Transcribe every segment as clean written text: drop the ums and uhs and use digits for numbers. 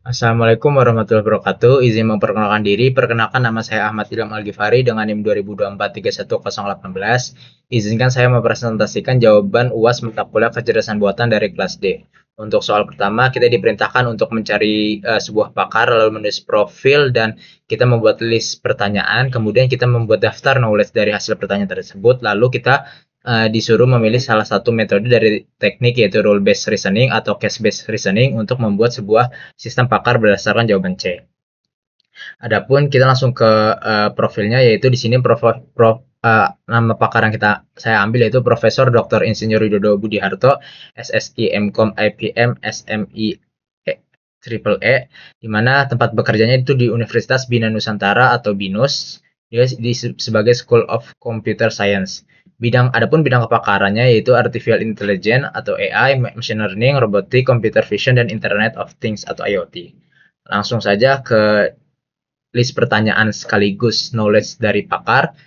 Assalamualaikum warahmatullahi wabarakatuh. Izin memperkenalkan diri. Perkenalkan nama saya Ahmad Ilham Al-Ghifari dengan NIM 2024 31018. Izinkan saya mempresentasikan jawaban UAS mata kuliah kecerdasan buatan dari kelas D. Untuk soal pertama, kita diperintahkan untuk mencari sebuah pakar, lalu menulis profil, dan kita membuat list pertanyaan. Kemudian kita membuat daftar knowledge dari hasil pertanyaan tersebut. Lalu kita disuruh memilih salah satu metode dari teknik, yaitu rule based reasoning atau case based reasoning, untuk membuat sebuah sistem pakar berdasarkan jawaban C. Adapun kita langsung ke profilnya, yaitu di sini nama pakar yang saya ambil yaitu Profesor Dr. Insinyur Widodo Budiharto, SSI MKom IPM SMI Triple E, di mana tempat bekerjanya itu di Universitas Bina Nusantara atau BINUS, dia sebagai School of Computer Science. Adapun bidang kepakarannya yaitu Artificial Intelligence atau AI, Machine Learning, Robotic, Computer Vision, dan Internet of Things atau IoT. Langsung saja ke list pertanyaan sekaligus knowledge dari pakar.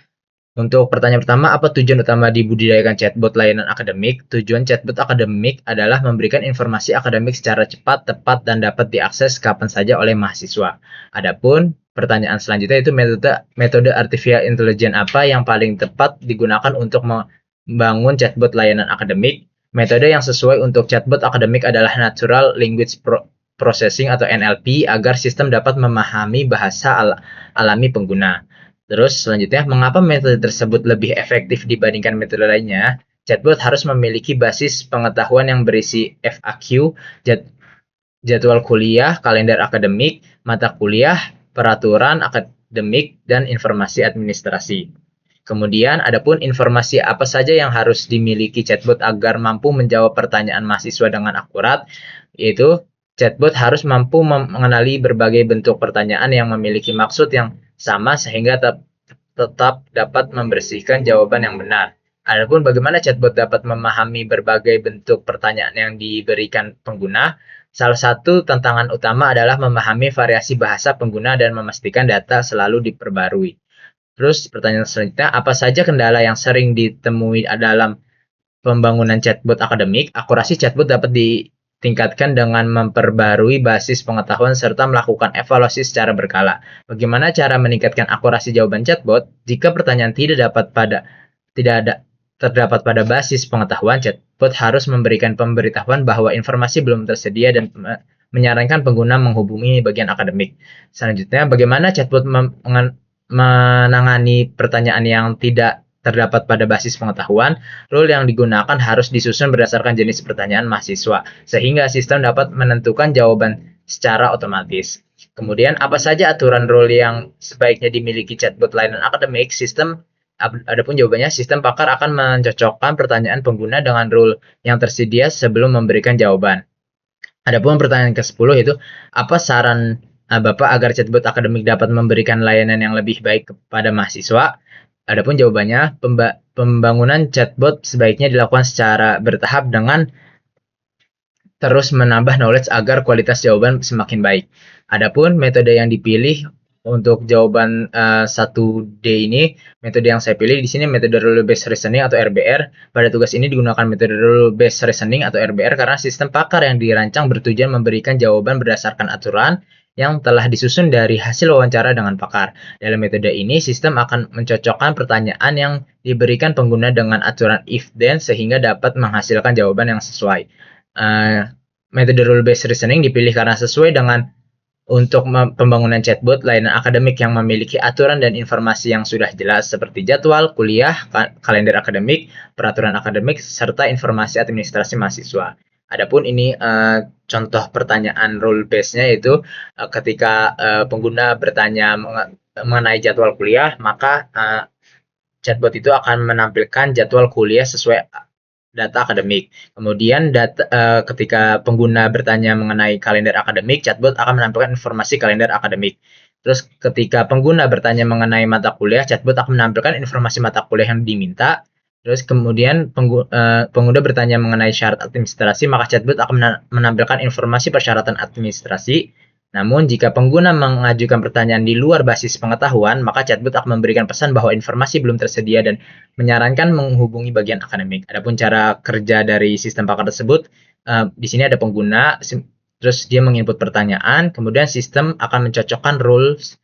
Untuk pertanyaan pertama, apa tujuan utama dibudidayakan chatbot layanan akademik? Tujuan chatbot akademik adalah memberikan informasi akademik secara cepat, tepat, dan dapat diakses kapan saja oleh mahasiswa. Adapun pertanyaan selanjutnya itu metode artificial intelligence apa yang paling tepat digunakan untuk membangun chatbot layanan akademik? Metode yang sesuai untuk chatbot akademik adalah Natural Language Processing atau NLP agar sistem dapat memahami bahasa alami pengguna. Terus selanjutnya, mengapa metode tersebut lebih efektif dibandingkan metode lainnya? Chatbot harus memiliki basis pengetahuan yang berisi FAQ, jadwal kuliah, kalender akademik, mata kuliah, peraturan akademik, dan informasi administrasi. Kemudian, adapun informasi apa saja yang harus dimiliki chatbot agar mampu menjawab pertanyaan mahasiswa dengan akurat, yaitu chatbot harus mampu mengenali berbagai bentuk pertanyaan yang memiliki maksud yang sama sehingga tetap dapat membersihkan jawaban yang benar. Adapun bagaimana chatbot dapat memahami berbagai bentuk pertanyaan yang diberikan pengguna, salah satu tantangan utama adalah memahami variasi bahasa pengguna dan memastikan data selalu diperbarui. Terus pertanyaan selanjutnya, apa saja kendala yang sering ditemui dalam pembangunan chatbot akademik? Akurasi chatbot dapat ditingkatkan dengan memperbarui basis pengetahuan serta melakukan evaluasi secara berkala. Bagaimana cara meningkatkan akurasi jawaban chatbot? Jika pertanyaan tidak ada terdapat pada basis pengetahuan, chatbot harus memberikan pemberitahuan bahwa informasi belum tersedia dan menyarankan pengguna menghubungi bagian akademik. Selanjutnya, bagaimana chatbot menangani pertanyaan yang tidak terdapat pada basis pengetahuan? Rule yang digunakan harus disusun berdasarkan jenis pertanyaan mahasiswa, sehingga sistem dapat menentukan jawaban secara otomatis. Kemudian, apa saja aturan rule yang sebaiknya dimiliki chatbot layanan akademik? Adapun jawabannya, sistem pakar akan mencocokkan pertanyaan pengguna dengan rule yang tersedia sebelum memberikan jawaban. Adapun pertanyaan ke-10 itu, apa saran Bapak agar chatbot akademik dapat memberikan layanan yang lebih baik kepada mahasiswa? Adapun jawabannya, pembangunan chatbot sebaiknya dilakukan secara bertahap dengan terus menambah knowledge agar kualitas jawaban semakin baik. Adapun metode yang dipilih untuk jawaban 1D ini, metode yang saya pilih di sini metode rule based reasoning atau RBR. Pada tugas ini digunakan metode rule based reasoning atau RBR karena sistem pakar yang dirancang bertujuan memberikan jawaban berdasarkan aturan yang telah disusun dari hasil wawancara dengan pakar. Dalam metode ini, sistem akan mencocokkan pertanyaan yang diberikan pengguna dengan aturan if-then sehingga dapat menghasilkan jawaban yang sesuai. Metode rule based reasoning dipilih karena sesuai dengan untuk pembangunan chatbot layanan akademik yang memiliki aturan dan informasi yang sudah jelas seperti jadwal kuliah, kalender akademik, peraturan akademik, serta informasi administrasi mahasiswa. Adapun ini contoh pertanyaan rule base-nya yaitu ketika pengguna bertanya mengenai jadwal kuliah, maka chatbot itu akan menampilkan jadwal kuliah sesuai data akademik. Kemudian ketika pengguna bertanya mengenai kalender akademik, chatbot akan menampilkan informasi kalender akademik. Terus ketika pengguna bertanya mengenai mata kuliah, chatbot akan menampilkan informasi mata kuliah yang diminta. Terus kemudian pengguna bertanya mengenai syarat administrasi, maka chatbot akan menampilkan informasi persyaratan administrasi. Namun, jika pengguna mengajukan pertanyaan di luar basis pengetahuan, maka chatbot akan memberikan pesan bahwa informasi belum tersedia dan menyarankan menghubungi bagian akademik. Adapun cara kerja dari sistem pakar tersebut, di sini ada pengguna, Terus dia menginput pertanyaan, kemudian sistem akan mencocokkan rules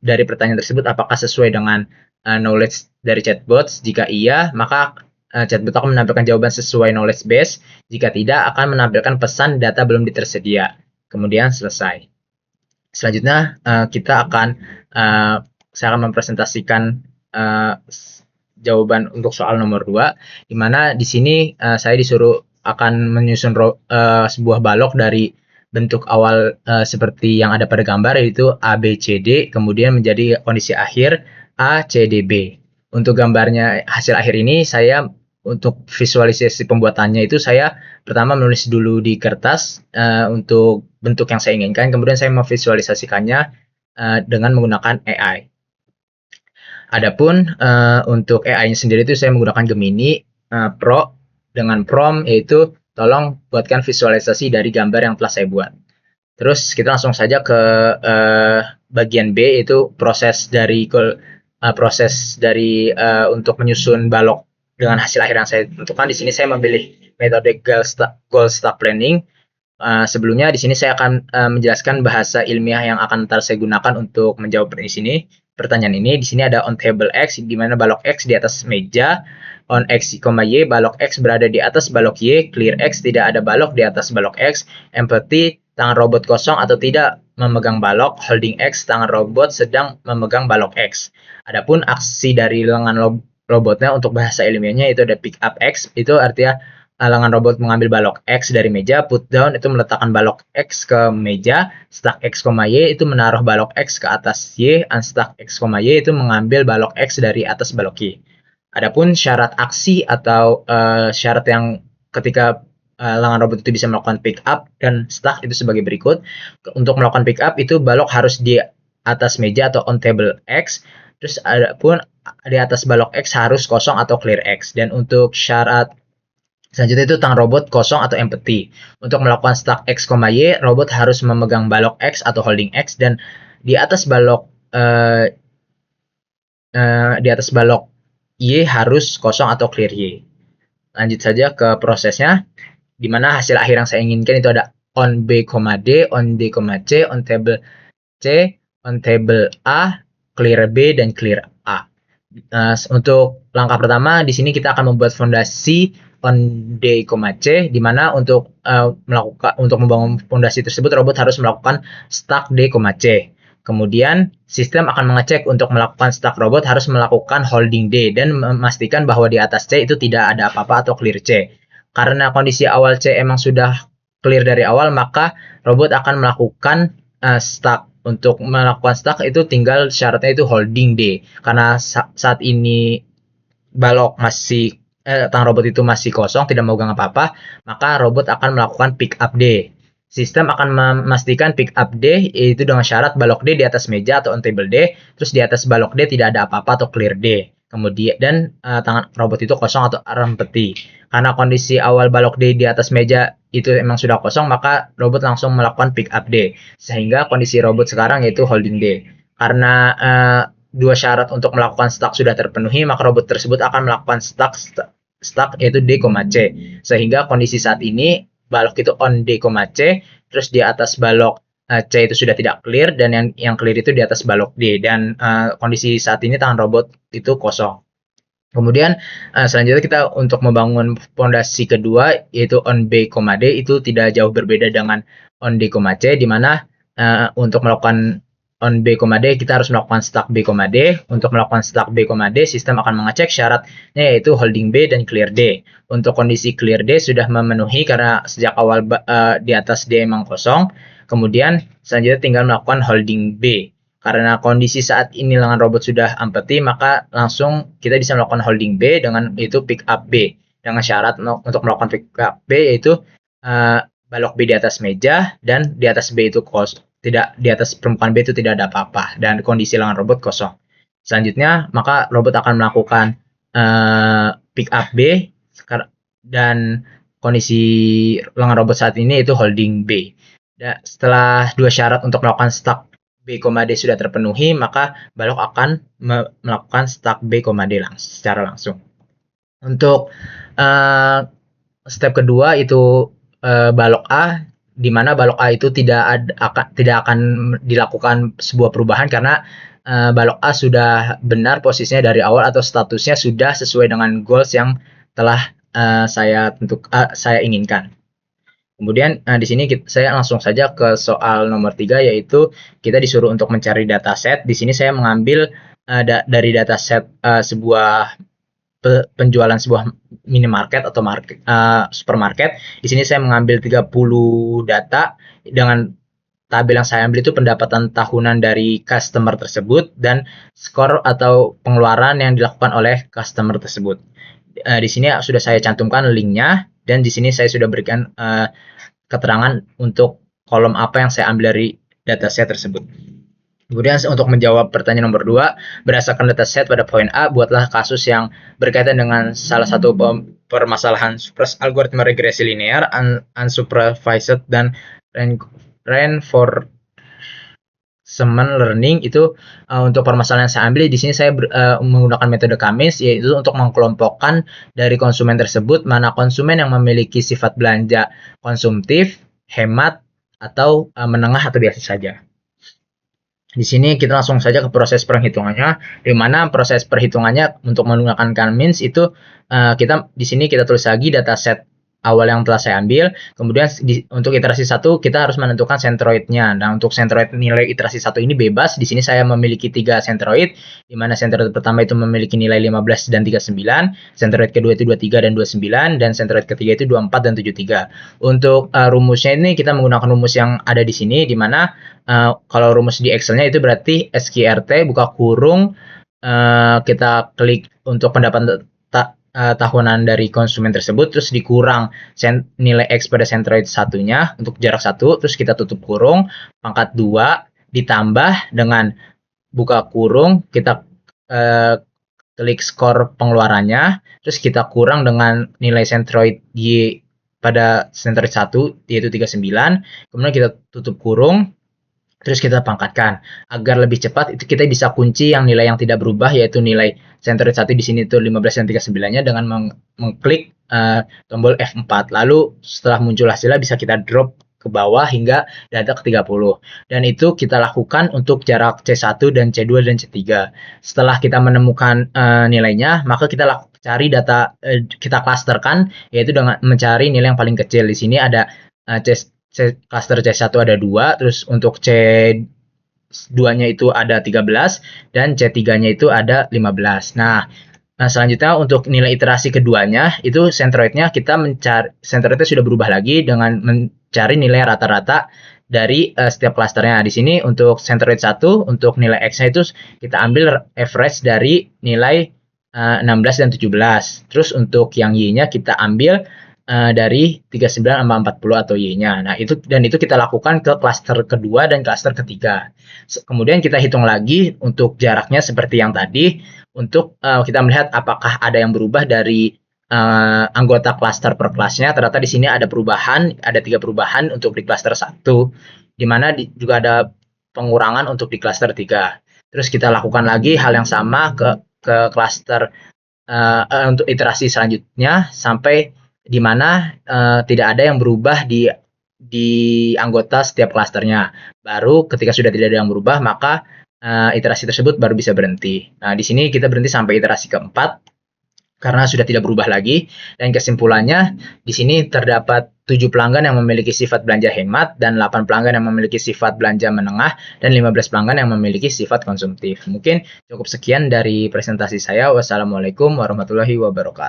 dari pertanyaan tersebut apakah sesuai dengan knowledge dari chatbot. Jika iya, maka chatbot akan menampilkan jawaban sesuai knowledge base. Jika tidak, akan menampilkan pesan data belum tersedia. Kemudian selesai. Selanjutnya saya akan mempresentasikan jawaban untuk soal nomor 2, di mana di sini saya disuruh akan menyusun sebuah balok dari bentuk awal seperti yang ada pada gambar, yaitu A, B, C, D, kemudian menjadi kondisi akhir A, C, D, B. Untuk gambarnya hasil akhir ini, saya untuk visualisasi pembuatannya itu saya pertama menulis dulu di kertas untuk bentuk yang saya inginkan, kemudian saya memvisualisasikannya dengan menggunakan AI. Adapun untuk AI-nya sendiri itu saya menggunakan Gemini Pro dengan prompt yaitu tolong buatkan visualisasi dari gambar yang telah saya buat. Terus kita langsung saja ke bagian B, yaitu proses dari untuk menyusun balok dengan hasil akhir yang saya tentukan. Di sini saya memilih metode goal stack planning. Sebelumnya di sini saya akan menjelaskan bahasa ilmiah yang akan saya gunakan untuk menjawab di sini. Pertanyaan ini di sini ada on table X, di mana balok X di atas meja, on X, Y, balok X berada di atas balok Y, clear X, tidak ada balok di atas balok X, empty, tangan robot kosong atau tidak memegang balok, holding X, tangan robot sedang memegang balok X. Adapun aksi dari lengan robotnya untuk bahasa ilmiahnya itu ada pick up X, itu artinya lengan robot mengambil balok X dari meja, put down itu meletakkan balok X ke meja, stack X, Y itu menaruh balok X ke atas Y, unstack X, Y itu mengambil balok X dari atas balok Y. Adapun syarat aksi atau syarat yang ketika lengan robot itu bisa melakukan pick up dan stack itu sebagai berikut. Untuk melakukan pick up itu balok harus di atas meja atau on table X, terus adapun di atas balok X harus kosong atau clear X. Dan untuk syarat selanjutnya itu tangan robot kosong atau empty. Untuk melakukan stack X, Y, robot harus memegang balok X atau holding X, dan di atas balok Y harus kosong atau clear Y. Lanjut saja ke prosesnya, di mana hasil akhir yang saya inginkan itu ada on B, D, on D, C, on table C, on table A, clear B, dan clear A. Untuk langkah pertama di sini kita akan membuat fondasi on D, C, di mana untuk membangun fondasi tersebut robot harus melakukan stack D, C. Kemudian sistem akan mengecek untuk melakukan stack, robot harus melakukan holding D dan memastikan bahwa di atas C itu tidak ada apa-apa atau clear C. Karena kondisi awal C emang sudah clear dari awal, maka robot akan melakukan stack. Untuk melakukan stack itu tinggal syaratnya itu holding D. Karena saat ini balok masih tangan robot itu masih kosong, tidak memegang apa-apa, maka robot akan melakukan pick up D. Sistem akan memastikan pick up D yaitu dengan syarat balok D di atas meja atau on table D, terus di atas balok D tidak ada apa-apa atau clear D. Kemudian dan tangan robot itu kosong atau empty. Karena kondisi awal balok D di atas meja itu emang sudah kosong, maka robot langsung melakukan pick up D. Sehingga kondisi robot sekarang yaitu holding D. Karena dua syarat untuk melakukan stack sudah terpenuhi, maka robot tersebut akan melakukan stack yaitu D, C. Sehingga kondisi saat ini balok itu on D, C, terus di atas balok C itu sudah tidak clear, dan yang clear itu di atas balok D, dan kondisi saat ini tangan robot itu kosong. Kemudian selanjutnya kita untuk membangun fondasi kedua yaitu on B, D itu tidak jauh berbeda dengan on D, C, di mana untuk melakukan on B, D kita harus melakukan stack B, D. Untuk melakukan stack B, D sistem akan mengecek syaratnya yaitu holding B dan clear D. Untuk kondisi clear D sudah memenuhi karena sejak awal di atas D emang kosong. Kemudian selanjutnya tinggal melakukan holding B. Karena kondisi saat ini lengan robot sudah empty, maka langsung kita bisa melakukan holding B dengan itu pick up B. Dengan syarat untuk melakukan pick up B yaitu balok B di atas meja dan di atas B itu kosong. Tidak, di atas permukaan B itu tidak ada apa-apa dan kondisi lengan robot kosong. Selanjutnya maka robot akan melakukan pick up B dan kondisi lengan robot saat ini itu holding B. Dan setelah dua syarat untuk melakukan stack B, D sudah terpenuhi, maka balok akan melakukan stack B, D secara langsung. Untuk step kedua itu balok A di mana balok A itu tidak akan dilakukan sebuah perubahan karena balok A sudah benar posisinya dari awal atau statusnya sudah sesuai dengan goals yang telah saya inginkan. Kemudian di sini saya langsung saja ke soal nomor 3, yaitu kita disuruh untuk mencari dataset. Di sini saya mengambil dari dataset sebuah penjualan sebuah minimarket atau supermarket. Di sini saya mengambil 30 data dengan tabel yang saya ambil itu pendapatan tahunan dari customer tersebut dan skor atau pengeluaran yang dilakukan oleh customer tersebut. Di sini sudah saya cantumkan linknya dan di sini saya sudah berikan keterangan untuk kolom apa yang saya ambil dari dataset tersebut. Kemudian untuk menjawab pertanyaan nomor 2, berdasarkan dataset pada poin A, buatlah kasus yang berkaitan dengan salah satu permasalahan algoritma regresi linear, unsupervised, dan reinforcement learning. Itu untuk permasalahan yang saya ambil di sini saya menggunakan metode Kamis, yaitu untuk mengkelompokkan dari konsumen tersebut mana konsumen yang memiliki sifat belanja konsumtif, hemat, atau menengah atau biasa saja. Di sini kita langsung saja ke proses perhitungannya, di mana proses perhitungannya untuk menggunakan Kamis itu di sini kita tulis lagi dataset awal yang telah saya ambil. Kemudian untuk iterasi 1 kita harus menentukan centroidnya. Nah, untuk centroid nilai iterasi 1 ini bebas. Di sini saya memiliki 3 centroid, di mana centroid pertama itu memiliki nilai 15 dan 39, centroid kedua itu 23 dan 29, dan centroid ketiga itu 24 dan 73. Untuk rumusnya ini kita menggunakan rumus yang ada di sini, di mana kalau rumus di Excel-nya itu berarti SQRT buka kurung, kita klik untuk pendapatan tahunan dari konsumen tersebut, terus dikurang nilai X pada centroid satunya untuk jarak 1, terus kita tutup kurung, pangkat 2 ditambah dengan buka kurung, kita klik skor pengeluarannya, terus kita kurang dengan nilai centroid Y pada centroid 1 yaitu 39, kemudian kita tutup kurung, terus kita pangkatkan. Agar lebih cepat itu kita bisa kunci yang nilai yang tidak berubah, yaitu nilai centroid 1 di sini itu 15 dan 39-nya dengan mengklik tombol F4. Lalu setelah muncul hasilnya bisa kita drop ke bawah hingga data ke 30. Dan itu kita lakukan untuk jarak C1 dan C2 dan C3. Setelah kita menemukan nilainya, maka kita cari data, kita klasterkan, yaitu dengan mencari nilai yang paling kecil. Di sini ada cluster C1 ada 2, terus untuk C2-nya itu ada 13, dan C3-nya itu ada 15. Nah, selanjutnya untuk nilai iterasi keduanya, itu centroidnya centroidnya sudah berubah lagi dengan mencari nilai rata-rata dari setiap klasternya. Di sini untuk centroid 1, untuk nilai X-nya itu kita ambil average dari nilai 16 dan 17. Terus untuk yang Y-nya kita ambil dari 39 sama 40 atau Y-nya. Nah, itu kita lakukan ke klaster kedua dan klaster ketiga. Kemudian kita hitung lagi untuk jaraknya seperti yang tadi, untuk kita melihat apakah ada yang berubah dari anggota klaster per kelasnya. Ternyata di sini ada 3 perubahan untuk di klaster 1, di mana juga ada pengurangan untuk di klaster 3. Terus kita lakukan lagi hal yang sama ke klaster untuk iterasi selanjutnya sampai di mana tidak ada yang berubah di anggota setiap klasternya. Baru ketika sudah tidak ada yang berubah, maka iterasi tersebut baru bisa berhenti. Nah, di sini kita berhenti sampai iterasi keempat karena sudah tidak berubah lagi. Dan kesimpulannya, di sini terdapat 7 pelanggan yang memiliki sifat belanja hemat, dan 8 pelanggan yang memiliki sifat belanja menengah, dan 15 pelanggan yang memiliki sifat konsumtif. Mungkin cukup sekian dari presentasi saya. Wassalamualaikum warahmatullahi wabarakatuh.